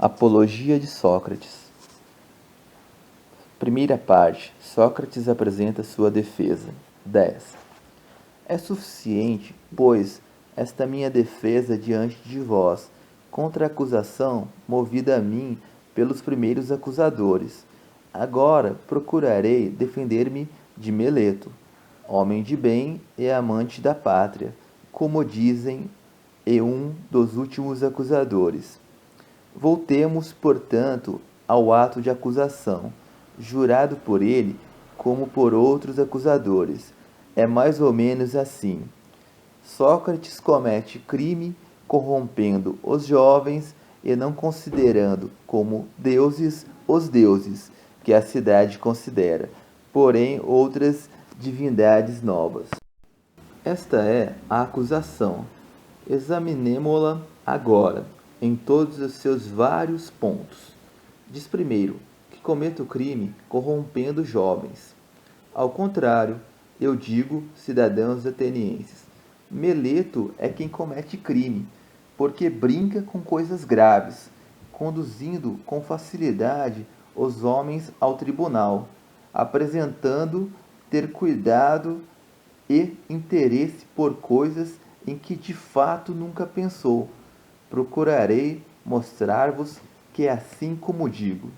Apologia de Sócrates. Primeira parte. Sócrates apresenta sua defesa. 10. É suficiente, pois, esta minha defesa diante de vós, contra a acusação movida a mim pelos primeiros acusadores. Agora procurarei defender-me de Meleto, homem de bem e amante da pátria, como dizem, e um dos últimos acusadores. Voltemos, portanto, ao ato de acusação, jurado por ele como por outros acusadores. É mais ou menos assim. Sócrates comete crime corrompendo os jovens e não considerando como deuses os deuses que a cidade considera, porém outras divindades novas. Esta é a acusação. Examinemo-la agora, em todos os seus vários pontos. Diz primeiro que cometo crime corrompendo jovens. Ao contrário, eu digo, cidadãos atenienses, Meleto é quem comete crime, porque brinca com coisas graves, conduzindo com facilidade os homens ao tribunal, apresentando ter cuidado e interesse por coisas em que de fato nunca pensou. Procurarei mostrar-vos que é assim como digo.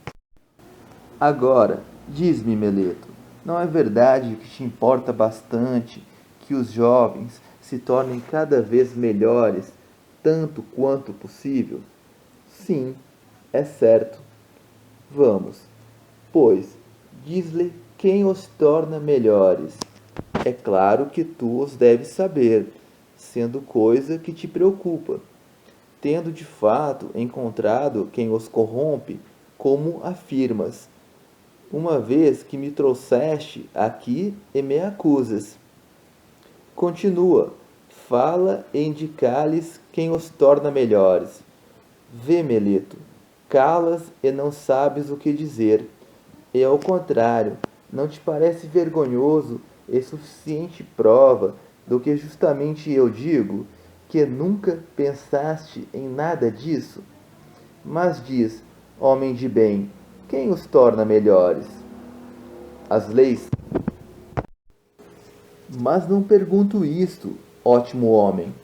Agora, diz-me, Meleto, não é verdade que te importa bastante que os jovens se tornem cada vez melhores, tanto quanto possível? Sim, é certo. Vamos, pois, diz-lhe quem os torna melhores. É claro que tu os deves saber, sendo coisa que te preocupa, tendo de fato encontrado quem os corrompe, como afirmas, uma vez que me trouxeste aqui e me acusas. Continua, fala e indica-lhes quem os torna melhores. Vê, Meleto, calas e não sabes o que dizer, e ao contrário, não te parece vergonhoso e suficiente prova do que justamente eu digo, que nunca pensaste em nada disso? Mas diz, homem de bem, quem os torna melhores? As leis? Mas não pergunto isto, ótimo homem.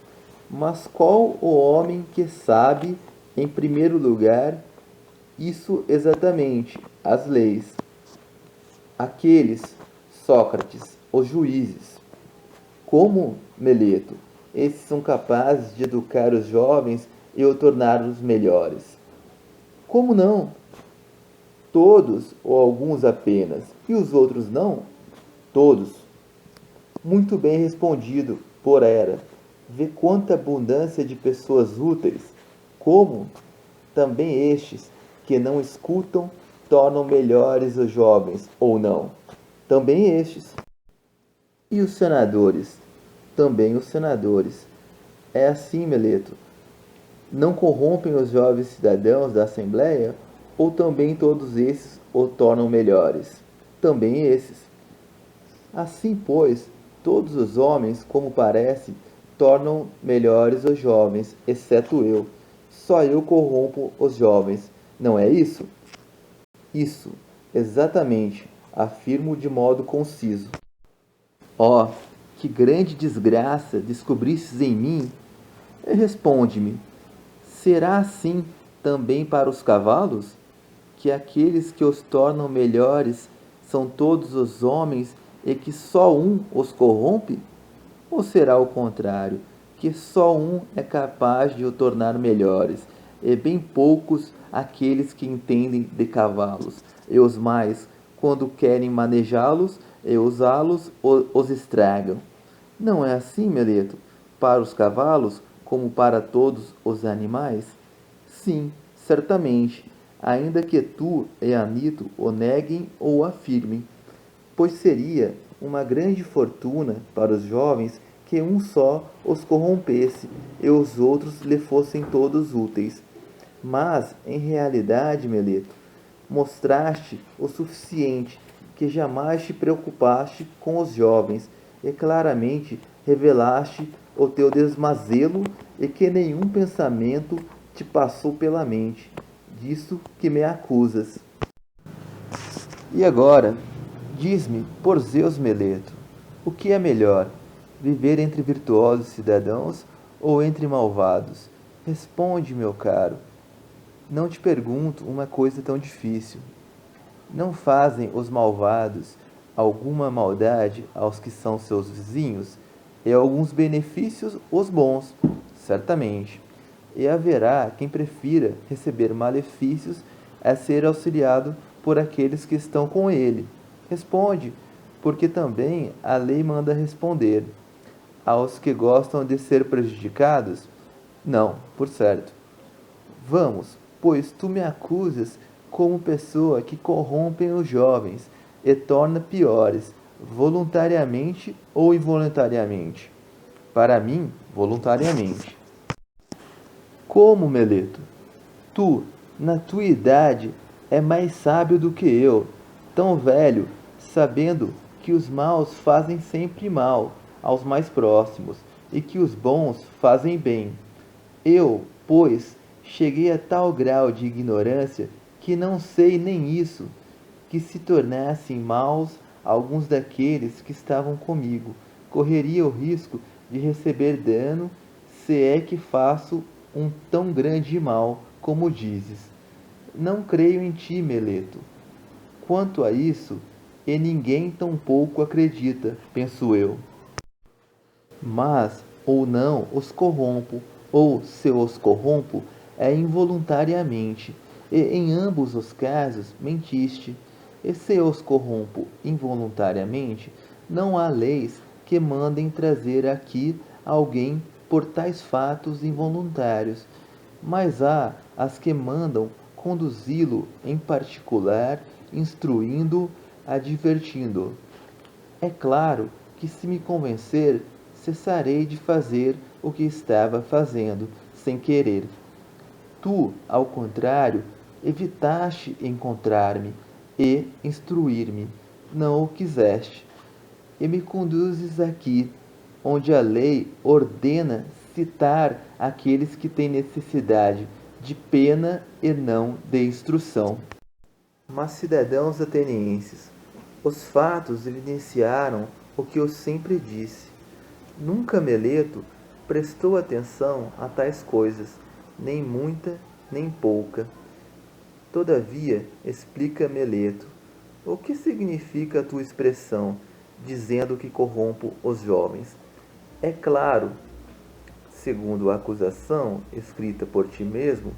Mas qual o homem que sabe, em primeiro lugar, isso exatamente, as leis? Aqueles, Sócrates, os juízes. Como, Meleto, esses são capazes de educar os jovens e o torná-los melhores? Como não? Todos ou alguns apenas, e os outros não? Todos. Muito bem respondido, por era. Vê quanta abundância de pessoas úteis. Como? Também estes, que não escutam, tornam melhores os jovens, ou não? Também estes. E os senadores? Também os senadores. É assim, Meleto. Não corrompem os jovens cidadãos da Assembleia? Ou também todos esses o tornam melhores? Também esses. Assim, pois, todos os homens, como parece, tornam melhores os jovens, exceto eu. Só eu corrompo os jovens. Não é isso? Isso, exatamente, afirmo de modo conciso. Oh, que grande desgraça descobristes em mim! E responde-me, será assim também para os cavalos? Que aqueles que os tornam melhores são todos os homens e que só um os corrompe? Ou será o contrário, que só um é capaz de o tornar melhores, e bem poucos aqueles que entendem de cavalos, e os mais, quando querem manejá-los e usá-los, os estragam? Não é assim, Meleto, para os cavalos como para todos os animais? Sim, certamente, ainda que tu e Anito o neguem ou o afirmem, pois seria uma grande fortuna para os jovens que um só os corrompesse e os outros lhe fossem todos úteis. Mas, em realidade, Meleto, mostraste o suficiente que jamais te preocupaste com os jovens e claramente revelaste o teu desmazelo e que nenhum pensamento te passou pela mente disso que me acusas. E agora, diz-me, por Zeus, Meleto, o que é melhor, viver entre virtuosos cidadãos ou entre malvados? Responde, meu caro. Não te pergunto uma coisa tão difícil. Não fazem os malvados alguma maldade aos que são seus vizinhos, e alguns benefícios os bons, certamente. E haverá quem prefira receber malefícios a ser auxiliado por aqueles que estão com ele. Responde, porque também a lei manda responder. Aos que gostam de ser prejudicados? Não, por certo. Vamos, pois tu me acusas como pessoa que corrompe os jovens e torna piores, voluntariamente ou involuntariamente. Para mim, voluntariamente. Como, Meleto? Tu, na tua idade, é mais sábio do que eu, tão velho, sabendo que os maus fazem sempre mal aos mais próximos e que os bons fazem bem. Eu, pois, cheguei a tal grau de ignorância que não sei nem isso, que se tornassem maus alguns daqueles que estavam comigo, correria o risco de receber dano, se é que faço um tão grande mal como dizes. Não creio em ti, Meleto. Quanto a isso, e ninguém tampouco acredita, penso eu. Mas, ou não os corrompo, ou se os corrompo, é involuntariamente, e em ambos os casos mentiste. E se os corrompo involuntariamente, não há leis que mandem trazer aqui alguém por tais fatos involuntários, mas há as que mandam conduzi-lo em particular, instruindo, advertindo. É claro que se me convencer, cessarei de fazer o que estava fazendo, sem querer. Tu, ao contrário, evitaste encontrar-me e instruir-me, não o quiseste, e me conduzes aqui, onde a lei ordena citar aqueles que têm necessidade de pena e não de instrução. Mas, cidadãos atenienses, os fatos evidenciaram o que eu sempre disse. Nunca Meleto prestou atenção a tais coisas, nem muita, nem pouca. Todavia, explica Meleto, o que significa a tua expressão, dizendo que corrompo os jovens? É claro, segundo a acusação escrita por ti mesmo,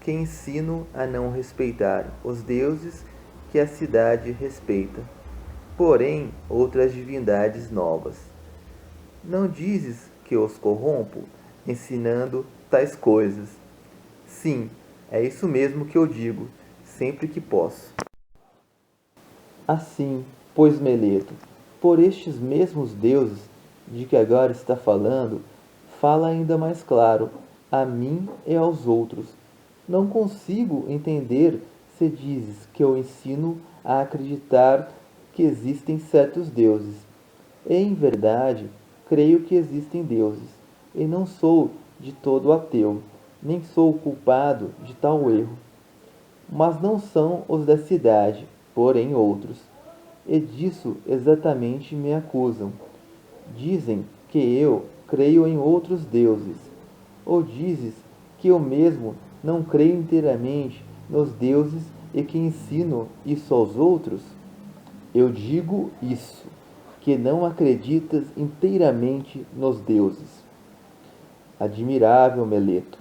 que ensino a não respeitar os deuses que a cidade respeita, porém outras divindades novas. Não dizes que os corrompo, ensinando tais coisas? Sim, é isso mesmo que eu digo, sempre que posso. Assim, pois, Meleto, por estes mesmos deuses de que agora está falando, fala ainda mais claro, a mim e aos outros. Não consigo entender se dizes que eu ensino a acreditar que existem certos deuses. E, em verdade, creio que existem deuses, e não sou de todo ateu, nem sou culpado de tal erro. Mas não são os da cidade, porém outros, e disso exatamente me acusam. Dizem que eu creio em outros deuses, ou dizes que eu mesmo não creio inteiramente nos deuses e que ensino isso aos outros? Eu digo isso, que não acreditas inteiramente nos deuses. Admirável Meleto.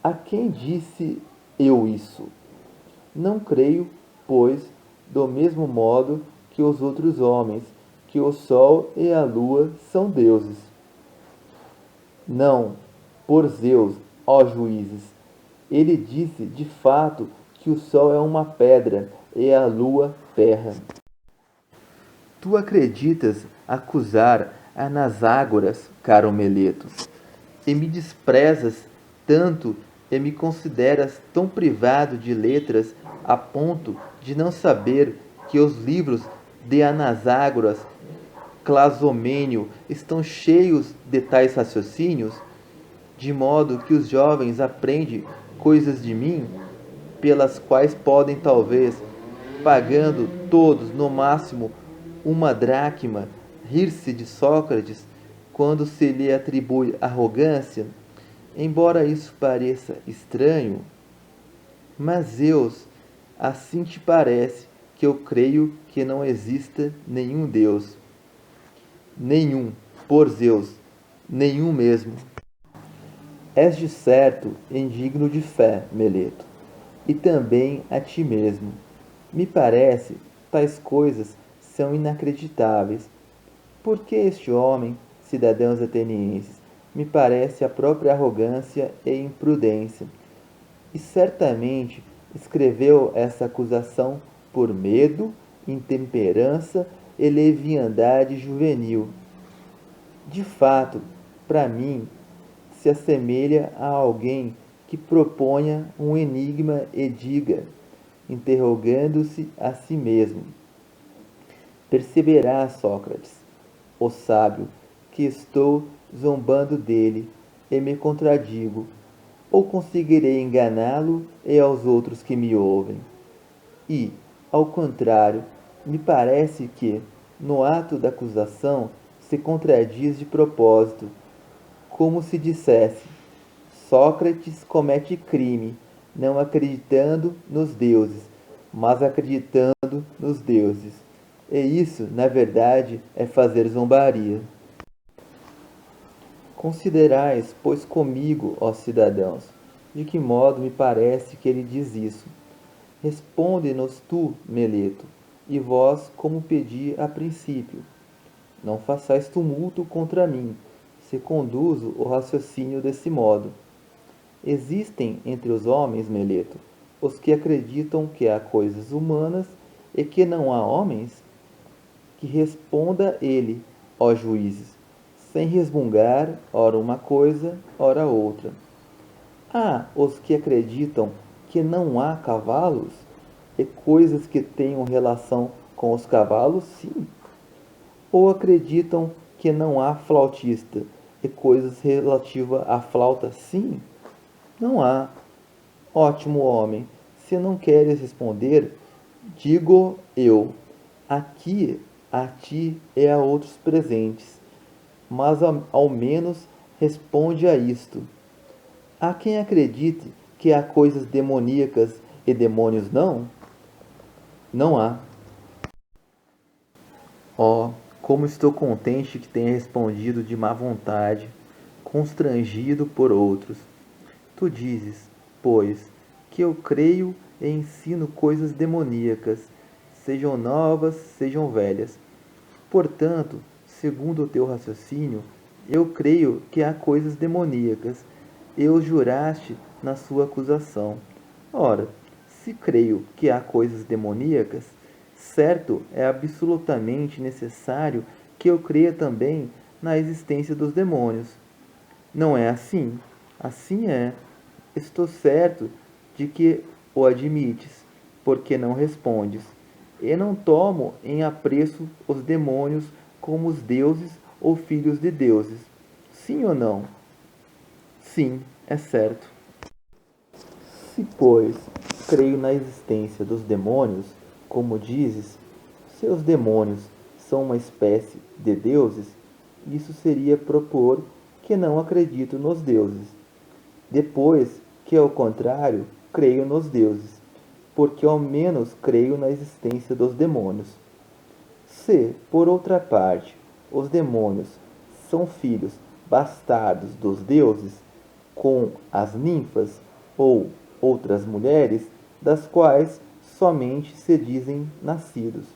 A quem disse eu isso? Não creio, pois, do mesmo modo que os outros homens, que o sol e a lua são deuses. Não, por Zeus, ó juízes, ele disse de fato que o sol é uma pedra e a lua terra. Tu acreditas acusar Anaxágoras, caro Meleto, e me desprezas tanto e me consideras tão privado de letras a ponto de não saber que os livros de Anaxágoras, Clasomênio estão cheios de tais raciocínios, de modo que os jovens aprendem coisas de mim, pelas quais podem talvez, pagando todos no máximo uma dracma, rir-se de Sócrates quando se lhe atribui arrogância? Embora isso pareça estranho, mas Zeus, assim te parece que eu creio que não exista nenhum Deus. Nenhum, por Zeus, nenhum mesmo. És de certo indigno de fé, Meleto, e também a ti mesmo. Me parece, tais coisas são inacreditáveis. Porque este homem, cidadãos atenienses, me parece a própria arrogância e imprudência, e certamente escreveu essa acusação por medo, intemperança e leviandade juvenil. De fato, para mim, se assemelha a alguém que proponha um enigma e diga, interrogando-se a si mesmo: perceberás, Sócrates, o sábio, que estou zombando dele e me contradigo, ou conseguirei enganá-lo e aos outros que me ouvem? E, ao contrário, me parece que, no ato da acusação, se contradiz de propósito, como se dissesse: Sócrates comete crime, não acreditando nos deuses, mas acreditando nos deuses. E isso, na verdade, é fazer zombaria. Considerais, pois, comigo, ó cidadãos, de que modo me parece que ele diz isso. Responde-nos tu, Meleto, e vós, como pedi a princípio. Não façais tumulto contra mim, se conduzo o raciocínio desse modo. Existem entre os homens, Meleto, os que acreditam que há coisas humanas e que não há homens? Que responda ele, ó juízes, sem resmungar, ora uma coisa, ora outra. Há os que acreditam que não há cavalos e coisas que tenham relação com os cavalos, sim. Ou acreditam que não há flautista e coisas relativas à flauta, sim. Não há. Ótimo homem, se não queres responder, digo eu, aqui a ti e a outros presentes, mas ao menos responde a isto. Há quem acredite que há coisas demoníacas e demônios não? Não há. Oh, como estou contente que tenha respondido de má vontade, constrangido por outros. Tu dizes, pois, que eu creio e ensino coisas demoníacas, sejam novas, sejam velhas. Portanto, segundo o teu raciocínio, eu creio que há coisas demoníacas. Eu juraste na sua acusação. Ora, se creio que há coisas demoníacas, certo é absolutamente necessário que eu creia também na existência dos demônios. Não é assim? Assim é. Estou certo de que o admites, porque não respondes. E não tomo em apreço os demônios como os deuses ou filhos de deuses. Sim ou não? Sim, é certo. Se, pois, creio na existência dos demônios, como dizes, se os demônios são uma espécie de deuses, isso seria propor que não acredito nos deuses. Depois, que ao contrário, creio nos deuses, porque ao menos creio na existência dos demônios. Se, por outra parte, os demônios são filhos bastardos dos deuses, com as ninfas ou outras mulheres, das quais somente se dizem nascidos,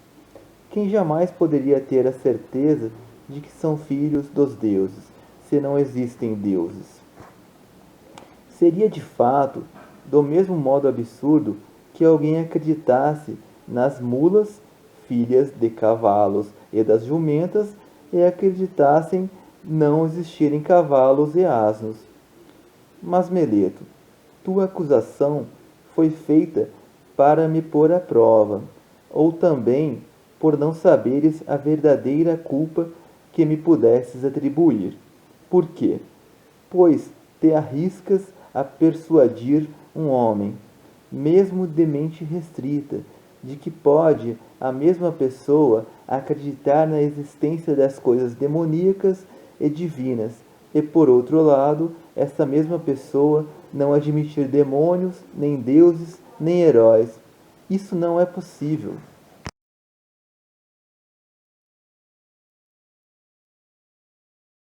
quem jamais poderia ter a certeza de que são filhos dos deuses, se não existem deuses? Seria de fato do mesmo modo absurdo que alguém acreditasse nas mulas, filhas de cavalos e das jumentas, e acreditassem não existirem cavalos e asnos. Mas, Meleto, tua acusação foi feita para me pôr à prova, ou também por não saberes a verdadeira culpa que me pudesses atribuir. Por quê? Pois te arriscas a persuadir um homem, mesmo de mente restrita, de que pode a mesma pessoa acreditar na existência das coisas demoníacas e divinas, e por outro lado, esta mesma pessoa não admitir demônios, nem deuses, nem heróis. Isso não é possível.